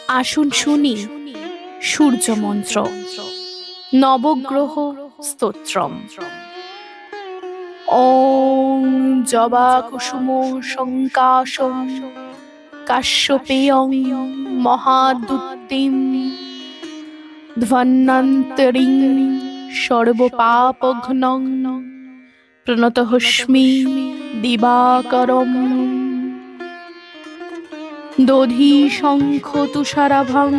আসুন শুনি সূর্য মন্ত্র নবগ্রহ স্তোত্রম। ওং জবা কুসুম সংকাশং কাশ্যপেয়ং মহাদুত্তিম ধ্বন্নন্তরিং সর্বপাপঘ্নং প্রণতহস্মি দিবাকরম। দধি শঙ্খ তুষারাভং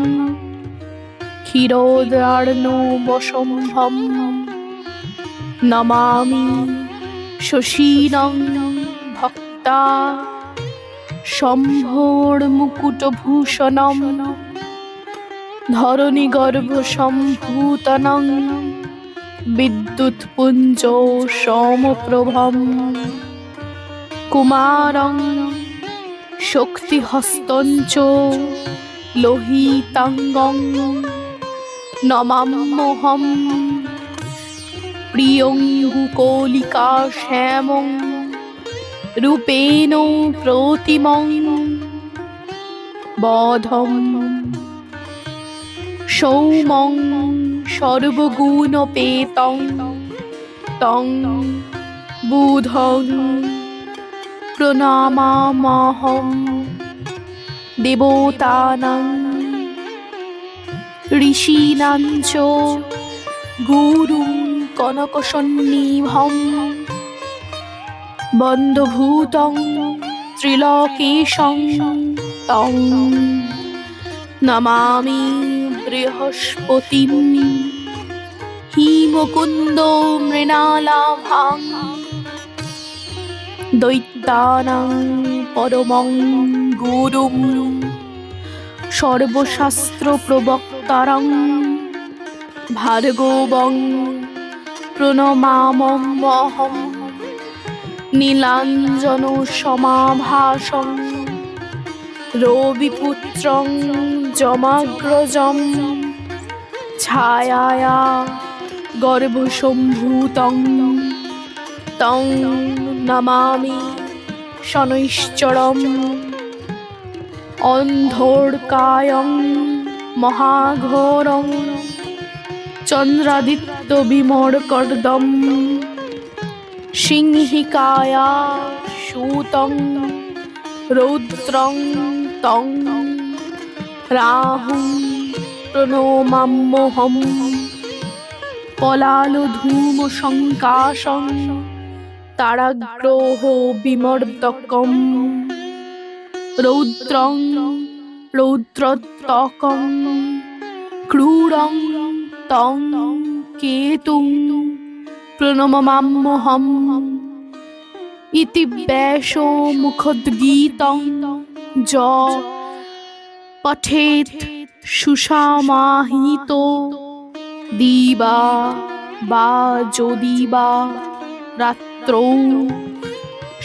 ক্ষীরোদার্ণবসম্ভম নমামি শশীনং ভক্তা শম্ভোর্মুকুটভূষণম ধরণীগর্ভসম্ভূতনং বিদ্যুৎপুঞ্জ সমপ্রভম কুমারং শক্তিহস্তঞ্চ লোহিতাঙ্গং নমাম্যহম প্রিয়ং কলিকা শ্যামং রূপেণ প্রতিমং বধম সৌমং সর্বগুণোপেতং তং বুধং প্রণামামহং দেবতানাং ঋষীণাং চ গুরুং কনকসন্নিভং বন্ধভূতং ত্রিলোকেশং তং নমামি বৃহস্পতিং হিমকুন্দো মৃণালাভাং দৈত্যানাং পরমং গুরুং সর্বশাস্ত্র প্রবক্তারং ভার্গবং প্রণমাম্যহং নীলাঞ্জন সমাভাসং রবিপুত্রং যমাগ্রজম ছায়ায়া গর্ভসম্ভূতং তং নমামি শনৈশ্চরম অন্ধোর্কায়ং মহাঘোরং চন্দ্রাদিত্য বিমর্কর্দম সিংহিকায়া সূতং রৌদ্রং তং রাহুং প্রণমাম্যহম পলালধূম সংকাশং তারাগ্রহ বিমর্দকম রৌদ্রং রৌদ্রত্তকং ক্রূরং তং কেতুং প্রণমাম্যহম ইতি ব্যাসো মুখোদ্গীতং য পঠেৎ সুষমাহিত দিবা বা যদিবা রাত্রৌ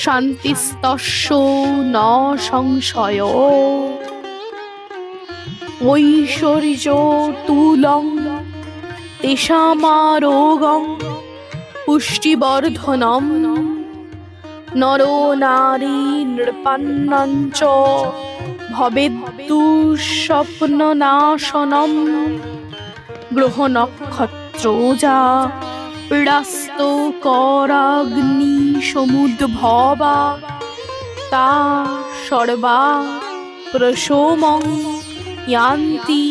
শান্তিস্তস্য ন সংশয় ঐশ্বর্য তুলং তেষামারোগং পুষ্টিবর্ধনম নরো নারী নৃপান্নাং চ ভবেদ্দুঃস্বপ্ননাশনম গ্রহ নক্ষত্রজা পীড়াস্ত করাগ্নি সমুদ্ভবা তা সর্বা প্রসোমং ইয়ান্তি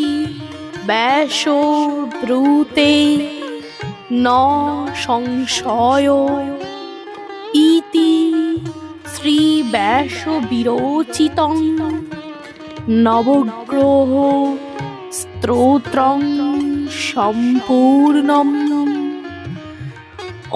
ব্যাসো ব্রূতে ন সংশয় ইতি শ্রী ব্যাস বিরচিতং নবগ্রহ স্তোত্রং সম্পূর্ণম। ॐ